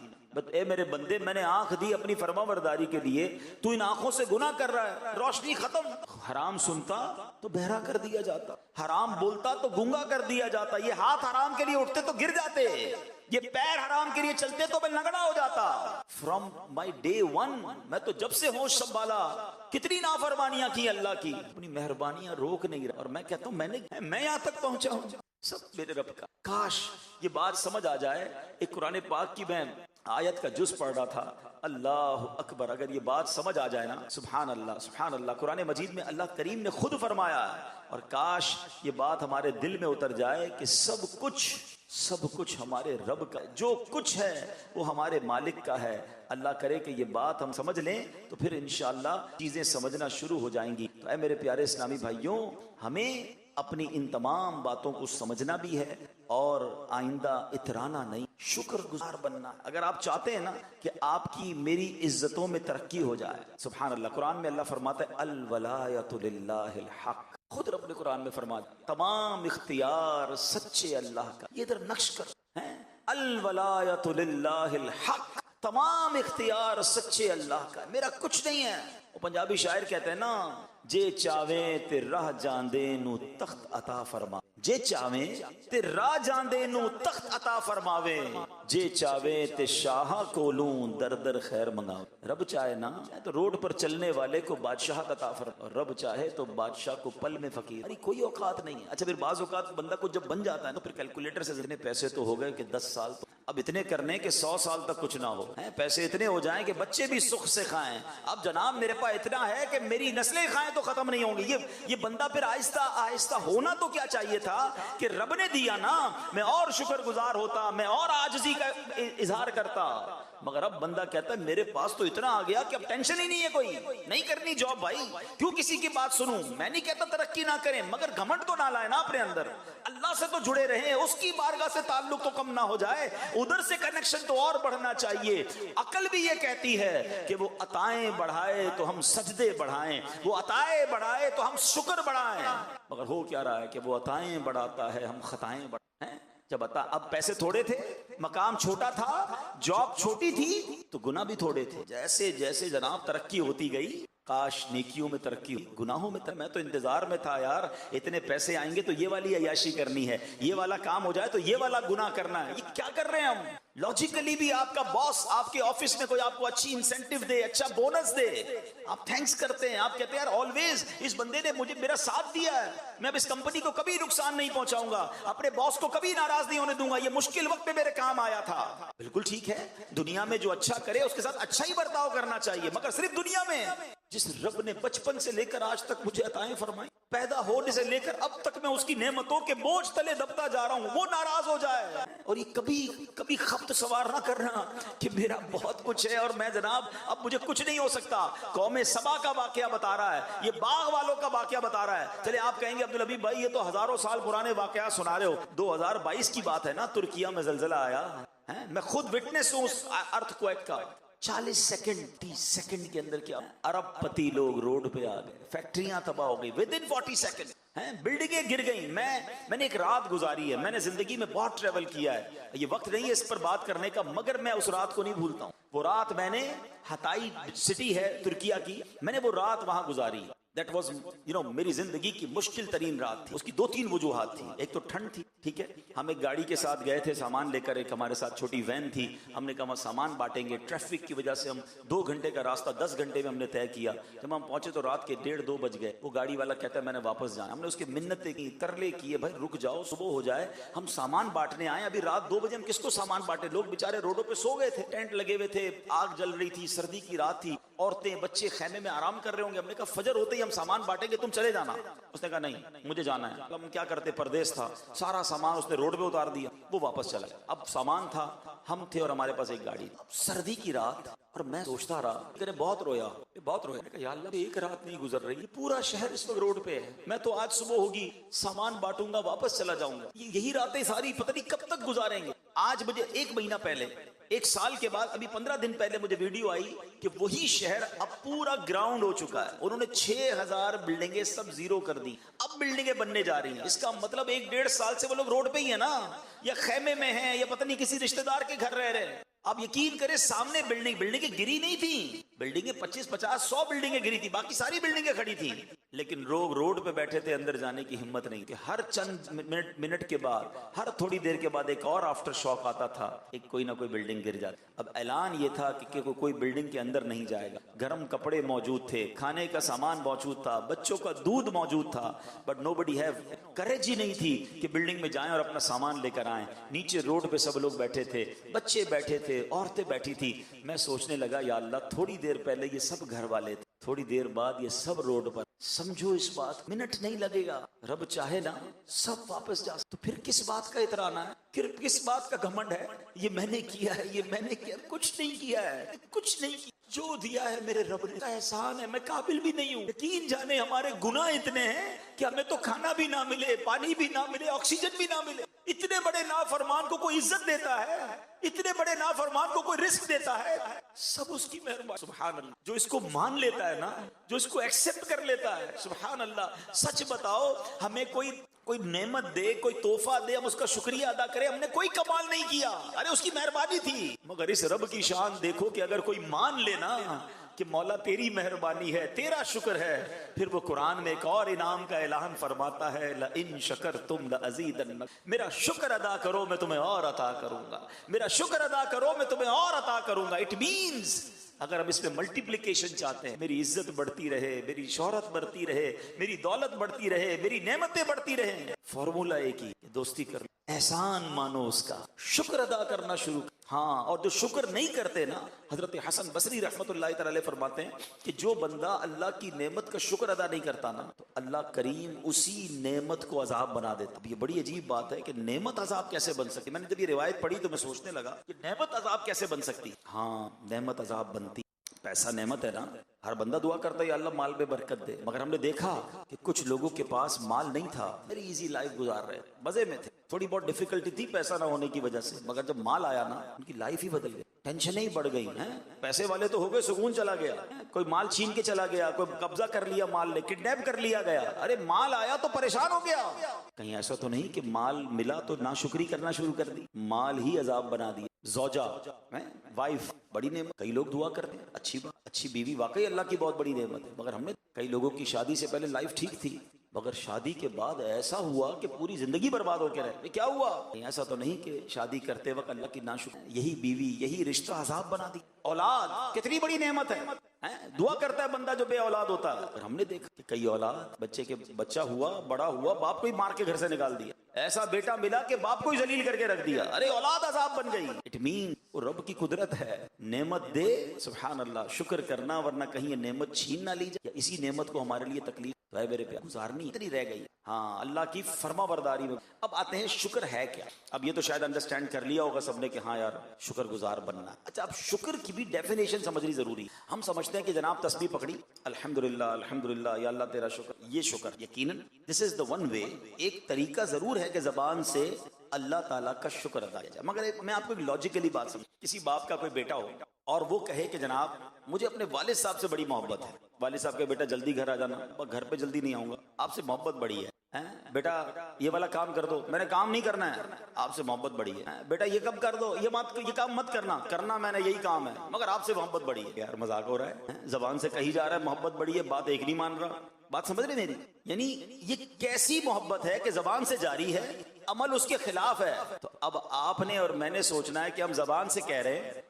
اے میرے بندے، میں نے آنکھ دی اپنی فرما برداری کے لیے، تو ان آنکھوں سے گناہ کر رہا ہے، روشنی ختم۔ حرام سنتا تو بہرا کر دیا جاتا، حرام بولتا تو گنگا کر دیا جاتا، یہ ہاتھ حرام کے لیے اٹھتے تو گر جاتے، یہ پیر حرام کے لیے چلتے تو میں لنگڑا ہو جاتا۔ فرام مائی ڈے ون، میں تو جب سے ہوش سنبھالا کتنی نافرمانیاں کی اللہ کی، اپنی مہربانیاں روک نہیں رہا. اور میں کہتا ہوں میں یہاں تک پہنچا ہوں سب میرے رب کا. کاش یہ بات سمجھ آ جائے. ایک قرآن پاک کی میں آیت کا جز پڑھ رہا تھا، اللہ اکبر، اگر یہ بات سمجھ آ جائے نا، سبحان اللہ سبحان اللہ. قرآن مجید میں اللہ کریم نے خود فرمایا ہے، اور کاش یہ بات ہمارے دل میں اتر جائے کہ سب کچھ ہمارے رب کا، جو کچھ ہے وہ ہمارے مالک کا ہے. اللہ کرے کہ یہ بات ہم سمجھ لیں تو پھر انشاءاللہ چیزیں سمجھنا شروع ہو جائیں گی. تو اے میرے پیارے اسلامی بھائیوں، ہمیں اپنی ان تمام باتوں کو سمجھنا بھی ہے اور آئندہ اترانا نہیں، شکر گزار بننا. اگر آپ چاہتے ہیں نا کہ آپ کی میری عزتوں میں ترقی ہو جائے، سبحان اللہ، قرآن میں اللہ فرماتا ہے الولایۃ للہ الحق. خود رب نے قرآن میں فرمایا تمام اختیار سچے اللہ کا. یہ ادھر نقش کر ہیں، الولایۃ للہ الحق، تمام اختیار سچے اللہ کا، میرا کچھ نہیں ہے. وہ پنجابی شاعر کہتے ہیں نا، جے چاویں تے راہ جاندے نو تخت عطا فرما، جے چاویں تے راہ جاندے نو تخت عطا فرماوے، جے چاویں تے شاہ کولوں در در خیر منگاوے. رب چاہے نا تو روڈ پر چلنے والے کو بادشاہت عطا فرما، اور رب چاہے تو بادشاہ کو پل میں فقیر. ارے کوئی اوقات نہیں ہے. اچھا پھر بعض اوقات بندہ کو جب بن جاتا ہے تو پھر کیلکولیٹر سے اتنے پیسے تو ہو گئے کہ 10 سال تو اب اتنے کرنے کہ 100 سال تک کچھ نہ ہو. پیسے اتنے ہو جائیں کہ بچے بھی سکھ سے کھائیں. اب جناب میرے پاس اتنا ہے کہ میری نسلیں کھائیں تو ختم نہیں ہوں گی. یہ بندہ پھر آہستہ آہستہ ہونا تو کیا چاہیے تھا کہ رب نے دیا نا، میں اور شکر گزار ہوتا، میں اور عاجزی کا اظہار کرتا. مگر اب بندہ کہتا ہے میرے پاس تو اتنا آ گیا کہ اب ٹینشن ہی نہیں ہے، کوئی نہیں کرنی جاب. بھائی کیوں کسی کی بات سنوں؟ میں نہیں کہتا ترقی نہ کریں، مگر گھمنڈ تو نہ لائیں نا اپنے اندر. اللہ سے تو جڑے رہیں، اس کی بارگاہ سے تعلق تو کم نہ ہو جائے، ادھر سے کنیکشن تو اور بڑھنا چاہیے. عقل بھی یہ کہتی ہے کہ وہ عطائیں بڑھائے تو ہم سجدے بڑھائیں، وہ عطائیں بڑھائے تو ہم شکر بڑھائیں. مگر ہو کیا رہا ہے کہ وہ عطائیں بڑھاتا ہے، ہم خطائیں بڑھائیں. جب اب پیسے تھوڑے تھے، مقام چھوٹا تھا، جاب چھوٹی تھی، تو گناہ بھی تھوڑے تھے. جیسے جیسے جناب ترقی ہوتی گئی، کاش نیکیوں میں ترقی ہوئی، گناہوں میں میں تو انتظار میں تھا یار اتنے پیسے آئیں گے تو یہ والی عیاشی کرنی ہے، یہ والا کام ہو جائے تو یہ والا گناہ کرنا ہے. یہ کیا کر رہے ہیں ہم؟ لاجیکلی بھی آپ کا باس آپ کے آفس میں کوئی آپ کو اچھی انسینٹیو دے، اچھا بونس دے، آپ تھینکس کرتے ہیں، آپ کہتے ہیں یار آلویز اس بندے نے مجھے میرا ساتھ دیا ہے، میں اب اس کمپنی کو کبھی نقصان نہیں پہنچاؤں گا، اپنے باس کو کبھی ناراض نہیں ہونے دوں گا، یہ مشکل وقت میں میرے کام آیا تھا. بالکل ٹھیک ہے، دنیا میں جو اچھا کرے اس کے ساتھ اچھا ہی برتاؤ کرنا چاہیے، مگر صرف دنیا میں. جس رب نے بچپن سے لے کر آج تک مجھے عطائیں فرمائی، پیدا ہونے سے لے کر اب تک میں اس کی نعمتوں کے بوجھ تلے دبتا جا رہا ہوں، وہ ناراض ہو جائے اور یہ کبھی خبت سوار نہ کرنا کہ میرا بہت کچھ ہے اور میں جناب اب مجھے کچھ نہیں ہو سکتا. قوم سبا کا واقعہ بتا رہا ہے، یہ باغ والوں کا واقعہ بتا رہا ہے. چلے آپ کہیں گے عبدالحبیب بھائی یہ تو ہزاروں سال پرانے واقعات سنا رہے ہو، 2022 کی بات ہے نا، ترکیہ میں زلزلہ آیا ہے، میں خود وٹنس ہوں اس ارتھ کویک کا. 40 سیکنڈ 30 سیکنڈ کے اندر کیا ارب پتی لوگ روڈ پہ آ گئے، فیکٹریاں تباہ ہو گئی ودن 40 سیکنڈ، بلڈنگیں گر گئیں. میں نے ایک رات گزاری ہے، میں نے زندگی میں بہت ٹریول کیا ہے، یہ وقت نہیں ہے اس پر بات کرنے کا، مگر میں اس رات کو نہیں بھولتا ہوں. وہ رات میں نے ہتائی سٹی ہے ترکیہ کی، میں نے وہ رات وہاں گزاری. That was, میری زندگی کی مشکل ترین رات تھی. اس کی 2-3 وجوہات تھیں. ایک تو ٹھنڈ تھی، ٹھیک ہے، ہم ایک گاڑی کے ساتھ گئے تھے سامان لے کر، ایک ہمارے ساتھ چھوٹی وین تھی، ہم نے کہا ہم سامان بانٹیں گے. ٹریفک کی وجہ سے ہم 2 گھنٹے کا راستہ 10 گھنٹے میں ہم نے طے کیا. جب ہم پہنچے تو رات کے 1:30-2 بج گئے. وہ گاڑی والا کہتا ہے میں نے واپس جانا. ہم نے اس کی منتیں کی، ترلے کیے، بھائی رک جاؤ صبح ہو جائے، ہم سامان بانٹنے آئے، ابھی رات 2 بجے ہم کس کو سامان بانٹے. لوگ بیچارے روڈوں پہ سو گئے تھے، ٹینٹ لگے ہوئے تھے، آگ جل رہی تھی، سردی کی رات تھی، عورتیں بچے خیمے میں آرام کر رہے ہوں گے. ہم نے کہا فجر ہوتے ہی ہم سامان بانٹیں گے، تم چلے جانا. اس نے کہا نہیں مجھے جانا ہے. ہم کیا کرتے، پردیس تھا، سارا سامان اس نے روڈ پہ اتار دیا، وہ واپس چلا گیا. اب سامان تھا، ہم تھے اور ہمارے پاس ایک گاڑی. سردی کی رات اور میں سوچتا رہا کہ بہت رویا. یا اللہ ایک رات نہیں گزر رہی، پورا شہر اس وقت روڈ پہ ہے، میں تو آج صبح ہوگی سامان بانٹوں گا واپس چلا جاؤں گا. یہی راتیں ساری پتہ نہیں کب تک گزاریں گے. آج مجھے 1 مہینہ پہلے، 1 سال کے بعد، ابھی 15 دن پہلے مجھے ویڈیو آئی کہ وہی شہر اب پورا گراؤنڈ ہو چکا ہے. انہوں نے 6000 بلڈنگیں سب زیرو کر دی، اب بلڈنگیں بننے جا رہی ہیں. اس کا مطلب 1-1.5 سال سے وہ لوگ روڈ پہ ہی ہیں نا، یا خیمے میں ہیں، یا پتہ نہیں کسی رشتہ دار کے گھر رہ رہے ہیں. آپ یقین کریں سامنے بلڈنگیں گری نہیں تھی، بلڈنگیں 25-50-100 بلڈنگیں گری تھی، باقی ساری بلڈنگیں کھڑی تھی. لیکن لوگ روڈ پہ بیٹھے تھے, اندر جانے کی ہمت نہیں تھی. ہر چند منٹ کے بعد, ہر تھوڑی دیر کے بعد ایک اور آفٹر شاک آتا تھا, ایک کوئی نہ کوئی بلڈنگ گر جاتی. اب اعلان یہ تھا کہ کوئی بلڈنگ کے اندر نہیں جائے گا. گرم کپڑے موجود تھے, کھانے کا سامان موجود تھا, بچوں کا دودھ موجود تھا, بٹ nobody have courage ہی نہیں تھی کہ بلڈنگ میں جائیں اور اپنا سامان لے کر آئیں. نیچے روڈ پہ سب لوگ بیٹھے تھے, بچے بیٹھے تھے, عورتیں بیٹھی تھی. میں سوچنے لگا یا اللہ, تھوڑی دیر پہلے یہ سب گھر والے تھے, تھوڑی دیر بعد یہ سب روڈ پر. سمجھو اس بات, منٹ نہیں لگے گا, رب چاہے نا سب واپس جا. تو پھر کس بات کا اترانا ہے, پھر کس بات کا گھمنڈ ہے, یہ میں نے کیا ہے, یہ میں نے کیا, کچھ نہیں کیا ہے, کچھ نہیں کیا. جو دیا ہے میرے رب نے, کا احسان ہے, میں قابل بھی نہیں ہوں. یقین جانے ہمارے گناہ اتنے ہیں کہ ہمیں تو کھانا بھی نہ ملے, پانی بھی نہ ملے, آکسیجن بھی نہ ملے. اتنے بڑے نافرمان کو کوئی عزت دیتا ہے, اتنے بڑے نافرمان کو کوئی رزق دیتا ہے, سب اس کی مہربانی. سبحان اللہ. جو اس کو مان لیتا ہے نا, جو اس کو ایکسپٹ کر لیتا ہے, سبحان اللہ. سچ بتاؤ, ہمیں کوئی نعمت دے, کوئی تحفہ دے, ہم اس کا شکریہ ادا کریں. ہم نے کوئی کمال نہیں کیا, ارے اس کی مہربانی تھی. مگر اس رب کی شان دیکھو کہ اگر کوئی مان لینا کہ مولا تیری مہربانی ہے, تیرا شکر ہے, پھر وہ قرآن میں ایک اور انعام کا اعلان فرماتا ہے, لَإِن شَكَرْتُمْ لَأَزِيدَنَّكُمْ. میرا شکر ادا کرو میں تمہیں اور عطا کروں گا, میرا شکر ادا کرو میں تمہیں اور عطا کروں گا. اٹ مینز اگر ہم اس میں ملٹیپلیکیشن چاہتے ہیں, میری عزت بڑھتی رہے, میری شہرت بڑھتی رہے, میری دولت بڑھتی رہے, میری نعمتیں بڑھتی رہیں, فارمولا ایک ہی, دوستی کر لو, احسان مانو اس کا, شکر ادا کرنا شروع. ہاں, اور جو شکر نہیں کرتے نا, حضرت حسن بصری رحمت اللہ تعالی فرماتے ہیں کہ جو بندہ اللہ کی نعمت کا شکر ادا نہیں کرتا نا, تو اللہ کریم اسی نعمت کو عذاب بنا دیتا. اب یہ بڑی عجیب بات ہے کہ نعمت عذاب کیسے بن سکتی. میں نے جب یہ روایت پڑھی تو میں سوچنے لگا کہ نعمت عذاب کیسے بن سکتی. ہاں, نعمت عذاب بنتی. پیسہ نعمت ہے نا, ہر بندہ دعا کرتا ہے یا اللہ مال میں برکت دے. مگر ہم نے دیکھا کہ کچھ لوگوں کے پاس مال نہیں تھا, بڑی ایزی لائف گزار رہے, مزے میں تھے, تھوڑی بہت ڈیفیکلٹی تھی پیسہ نہ ہونے کی وجہ سے, مگر جب مال آیا نا ان کی لائف ہی بدل گئی, ٹینشنیں ہی بڑھ گئی ہیں. پیسے والے تو ہو گئے, سکون چلا گیا, کوئی مال چھین کے چلا گیا, کوئی قبضہ کر لیا, مال لے کڈنیپ کر لیا گیا. ارے مال آیا تو پریشان ہو گیا. کہیں ایسا تو نہیں کہ مال ملا تو ناشکری کرنا شروع کر دی, مال ہی عذاب بنا دیا. زوجہ, وائف, بڑی نعمت. کئی لوگ دعا کرتے ہیں, اچھی بات, اچھی بیوی واقعی اللہ کی بہت بڑی نعمت ہے. مگر ہم نے کئی لوگوں کی شادی سے پہلے لائف ٹھیک تھی, مگر شادی کے بعد ایسا ہوا کہ پوری زندگی برباد ہو کے رہے. کیا ہوا؟ ایسا تو نہیں کہ شادی کرتے وقت اللہ کی ناشکری, یہی بیوی, یہی رشتہ عذاب بنا دی. اولاد کتنی بڑی نعمت ہے, دعا کرتا ہے بندہ جو بے اولاد ہوتا ہے. اور ہم نے دیکھا کہ کئی اولاد, بچہ ہوا, بڑا ہوا, باپ کو ہی مار کے گھر سے نکال دیا. ایسا بیٹا ملا کہ باپ کو ہی ذلیل کر کے رکھ دیا. ارے اولاد عذاب بن گئی. اٹ مین وہ رب کی قدرت ہے, نعمت دے, سبحان اللہ, شکر کرنا, ورنہ کہیں یہ نعمت چھین نہ لی جائے, اسی نعمت کو ہمارے لیے تکلیف تو ہے میرے پیار, گزارنی اتنی رہ گئی. ہاں, اللہ کی فرما برداری میں. اب آتے ہیں شکر ہے کیا. اب یہ تو شاید انڈرسٹینڈ کر لیا ہوگا سب نے کہ ہاں یار شکر گزار بننا. اچھا, اب شکر کی بھی ڈیفینیشن سمجھنی ضروری ہے. ہم سمجھتے ہیں کہ جناب تسبیح پکڑی, الحمدللہ الحمدللہ, یا اللہ تیرا شکر, یہ شکر. یقیناً دس از دا ون وے, ایک طریقہ ضرور ہے کہ زبان سے اللہ تعالیٰ کا شکر ادا کیا جائے. مگر میں آپ کو ایک لاجیکلی بات سمجھ, کسی باپ کا کوئی بیٹا ہو اور وہ کہے کہ جناب مجھے اپنے والد صاحب سے بڑی محبت ہے. والد صاحب کے بیٹا جلدی گھر آ جانا, گھر پہ جلدی نہیں آؤں گا, آپ سے محبت بڑی ہے. بیٹا یہ والا کام کر دو, میں نے کام نہیں کرنا ہے, آپ سے محبت بڑی ہے. بیٹا یہ کب کر دو, یہ کام مت کرنا میں نے یہی کام ہے, مگر آپ سے محبت بڑی ہے. یار مذاق ہو رہا ہے, زبان سے کہی جا رہا ہے محبت بڑی ہے, بات ایک نہیں مان رہا. بات سمجھ رہے میری, یعنی یہ کیسی محبت ہے کہ زبان سے جاری ہے, عمل اس کے خلاف ہے. تو اب آپ نے اور میں نے سوچنا ہے کہ ہم زبان سے کہہ رہے ہیں,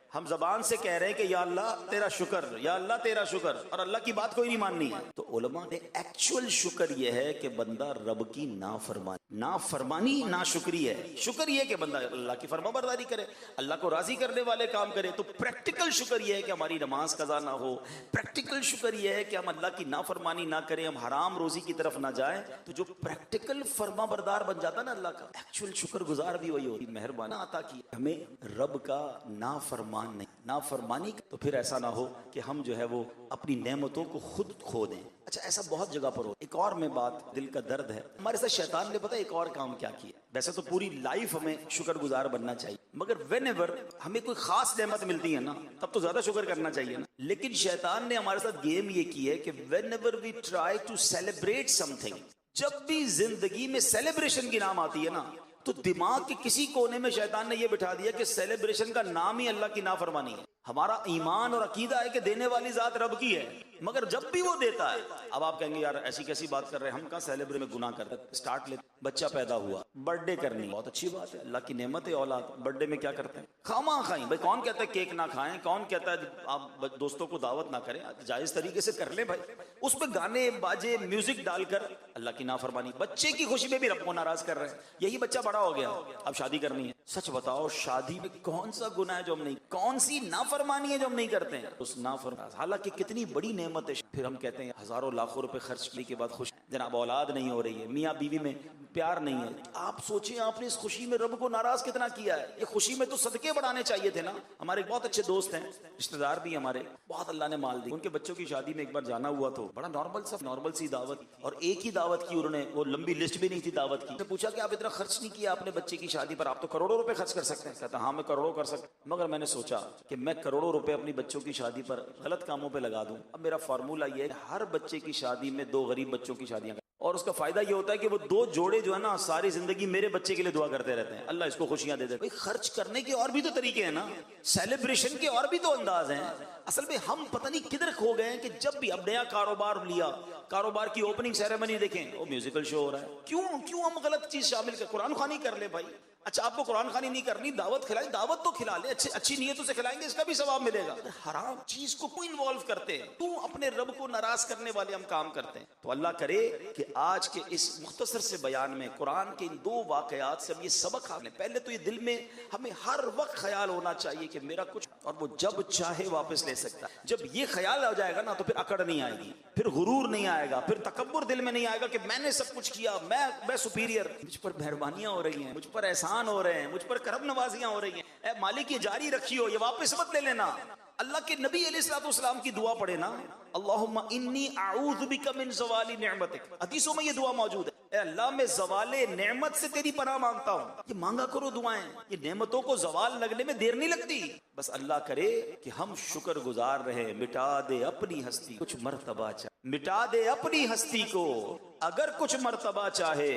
کہ یا اللہ تیرا شکر, یا اللہ تیرا شکر, اور اللہ کی بات کوئی نہیں ماننی ہے. تو علماء نے ایکچوئل شکر یہ ہے کہ بندہ رب کی نافرمانی ناشکری ہے. شکر یہ کہ بندہ اللہ کی فرما برداری کرے, اللہ کو راضی کرنے والے کام کرے. تو پریکٹیکل شکر یہ ہے کہ ہماری نماز قضا نہ ہو, پریکٹیکل شکر یہ ہے کہ ہم اللہ کی نافرمانی نہ کریں, ہم حرام روزی کی طرف نہ جائیں. تو جو پریکٹیکل فرما بردار بن جاتا نا اللہ کا, ایکچوئل شکر گزار بھی وہی ہوتی. مہربانی عطا کی ہمیں رب کا نافرمان نہیں, نافرمانی. تو پھر ایسا نہ ہو کہ ہم جو ہے وہ اپنی نعمتوں کو خود کھو دیں. اچھا, ایسا بہت جگہ پر ہو. ایک اور میں بات, دل کا درد ہے ہمارے ساتھ, شیطان نے پتہ ایک اور کام کیا کیا. ویسے تو پوری لائف ہمیں شکر گزار بننا چاہیے, مگر وین ایور ہمیں کوئی خاص نعمت ملتی ہے نا, تب تو زیادہ شکر کرنا چاہیے نا. لیکن شیطان نے ہمارے ساتھ گیم یہ کی ہے کہ whenever we try to celebrate something, جب بھی زندگی میں سیلیبریشن کی نام آتی ہے نا, تو دماغ کے کسی کونے میں شیطان نے یہ بٹھا دیا کہ سیلیبریشن کا نام ہی اللہ کی نافرمانی ہے. ہمارا ایمان اور عقیدہ ہے کہ دینے والی ذات رب کی ہے, مگر جب بھی وہ دیتا ہے، اب آپ کہیں گے یار ایسی کیسی بات کر رہے ہیں، ہم کہاں سیلیبریٹ میں گناہ کرتے ہیں؟ اسٹارٹ لیتے، بچہ پیدا ہوا، برتھ ڈے کرنی بہت اچھی بات ہے، اللہ کی نعمت ہے اولاد، برتھ ڈے میں کیا کرتے ہیں؟ خواہ کھائیں بھائی، کون کہتا ہے کیک نہ کھائیں، کون کہتا ہے آپ دوستوں کو دعوت نہ کریں، جائز طریقے سے کر لیں بھائی، اس پہ گانے باجے میوزک ڈال کر اللہ کی نافرمانی، بچے کی خوشی میں بھی رب کو ناراض کر رہے ہیں۔ یہی بچہ بڑا ہو گیا، اب شادی کرنی ہے، سچ بتاؤ شادی میں کون سا گناہ ہے جو ہم نہیں، کون سی نافرمانی ہے جو ہم نہیں کرتے ہیں؟ اس نافرمانی حالانکہ کتنی بڑی نعمت ہے، پھر ہم کہتے ہیں ہزاروں لاکھوں روپے خرچ کرنے کے بعد خوش، جناب اولاد نہیں ہو رہی ہے، میاں بیوی میں پیار نہیں ہے، آپ سوچیں آپ نے اس خوشی میں رب کو ناراض کتنا کیا ہے؟ یہ خوشی میں تو صدقے بڑھانے چاہیے تھے نا۔ ہمارے بہت اچھے دوست ہیں، رشتہ دار بھی ہمارے، بہت اللہ نے مال دی، ان کے بچوں کی شادی میں ایک بار جانا ہوا تو بڑا نارمل سی دعوت، اور ایک ہی دعوت کی انہوں نے، وہ لمبی لسٹ بھی نہیں تھی دعوت کی۔ پوچھا کہ آپ اتنا خرچ نہیں کیا اپنے بچے کی شادی پر، آپ تو کروڑوں روپے خرچ کر سکتے ہیں۔ کہتا ہاں میں کروڑوں کر سکتا ہوں، مگر میں نے سوچا کہ میں کروڑوں روپے اپنی بچوں کی شادی پر غلط کاموں پہ لگا دوں۔ اب میرا فارمولا یہ ہے کہ ہر بچے کی شادی میں 2 غریب بچوں کی شادیاں، اور اس کا فائدہ یہ ہوتا ہے کہ وہ 2 جوڑے جو ہے نا ساری زندگی میرے بچے کے لیے دعا کرتے رہتے ہیں، اللہ اس کو خوشیاں دے دے۔ بھائی خرچ کرنے کے اور بھی تو طریقے ہیں نا، سیلیبریشن کے اور بھی تو انداز ہیں۔ اصل میں ہم پتہ نہیں کدھر کھو گئے ہیں کہ جب بھی اب نیا کاروبار لیا، کاروبار کی اوپننگ سیریمنی دیکھیں وہ میوزیکل شو ہو رہا ہے، کیوں ہم غلط چیز شامل کر، قرآن خوانی کر لے بھائی۔ اچھا آپ کو قرآن خوانی نہیں کرنی، دعوت کھلائیں، دعوت تو کھلا لے، اچھی نیتوں سے کھلائیں گے، اس کا بھی ثواب ملے گا۔ حرام چیز کو کیوں انوالو کرتے ہیں؟ کیوں اپنے رب کو ناراض کرنے والے ہم کام کرتے ہیں؟ تو اللہ کرے کہ آج کے اس مختصر سے بیان میں قرآن کے ان 2 واقعات سے ہم یہ سبق حاصل کریں۔ پہلے تو یہ دل میں ہمیں ہر وقت خیال ہونا چاہیے کہ میرا کچھ، اور وہ جب چاہے واپس لے سکتا ہے۔ جب یہ خیال ہو جائے گا نا تو پھر اکڑ نہیں آئے گی، پھر غرور نہیں آئے گا، پھر تکبر دل میں نہیں آئے گا کہ میں نے سب کچھ کیا، میں سپیریئر، مجھ پر مہربانیاں ہو رہی ہیں، مجھ پر احسان ہو رہے ہیں، مجھ پر کرم نوازیاں ہو رہی ہیں، اے مالک یہ جاری رکھی ہو، یہ واپس مت لے لینا۔ اللہ کے نبی علیہ الصلوۃ والسلام کی دعا پڑھے نا، اللہم انی اعوذ بک من زوال نعمتک، حدیثوں میں یہ دعا موجود ہے، اے اللہ میں زوال نعمت سے تیری پناہ مانگتا ہوں۔ یہ مانگا کرو دعائیں، یہ نعمتوں کو زوال لگنے میں دیر نہیں لگتی، بس اللہ کرے کہ ہم شکر گزار رہے۔ مٹا دے اپنی ہستی کچھ مرتبہ چاہے، مٹا دے اپنی ہستی کو اگر کچھ مرتبہ چاہے،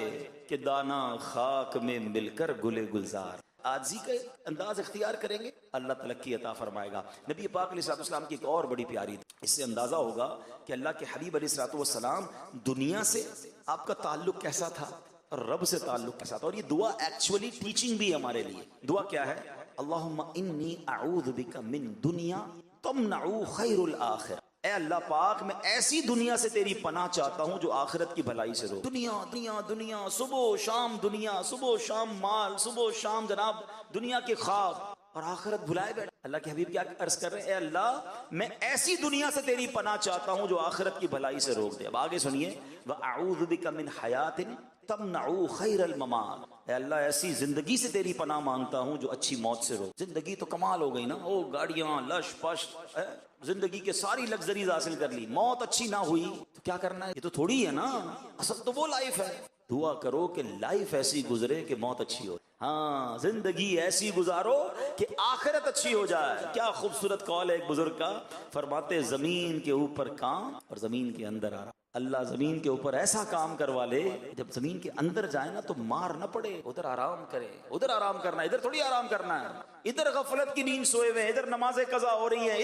کہ دانا خاک میں مل کر گلے گلزار۔ عاجزی کا انداز اختیار کریں گے، اللہ ترقی عطا فرمائے گا۔ نبی پاک علیہ الصلوۃ والسلام کی ایک اور بڑی پیاری، اس سے اندازہ ہوگا کہ اللہ کے حبیب علیہ الصلوۃ والسلام دنیا سے آپ کا تعلق کیسا تھا اور رب سے تعلق کیسا تھا، اور یہ دعا ایکچولی ٹیچنگ بھی ہے ہمارے لیے۔ دعا کیا ہے؟ اللہم انی اعوذ بک من دنیا تمنع خیر الآخرہ، اے اللہ پاک میں ایسی دنیا سے تیری پناہ چاہتا ہوں جو آخرت کی بھلائی سے روک۔ دنیا صبح و شام، دنیا صبح و شام مال، صبح و شام جناب دنیا کے خواب، اور آخرت بھلائے بیٹھا۔ اللہ کے حبیب کیا عرض کر رہے ہیں؟ اے اللہ میں ایسی دنیا سے تیری پناہ چاہتا ہوں جو آخرت کی بھلائی سے روک دے۔ اب آگے سنیے، وَأَعُوذُ بِكَ مِنْ حَيَاةٍ تمنع خیر الممات، اے اللہ ایسی زندگی سے تیری پناہ مانگتا ہوں جو اچھی موت سے روک۔ زندگی تو کمال ہو گئی نا، او گاڑیاں لش پش، زندگی کے ساری لگژریز حاصل کر لی، موت اچھی نہ ہوئی تو کیا کرنا ہے؟ یہ تو تھوڑی ہے نا، اصل تو وہ لائف ہے۔ دعا کرو کہ لائف ایسی گزرے کہ موت اچھی ہو، ہاں زندگی ایسی گزارو کہ آخرت اچھی ہو جائے۔ کیا خوبصورت قول ہے ایک بزرگ کا، فرماتے زمین کے اوپر کام اور زمین کے اندر آرام۔ اللہ زمین کے اوپر ایسا کام کروا لے جب زمین کے اندر جائے نا تو مار نہ پڑے، ادھر آرام کرے۔ ادھر آرام کرنا ہے، ادھر تھوڑی آرام کرنا ہے، ادھر غفلت کی نیند سوئے ہوئے، ادھر نماز قضا ہو رہی ہے۔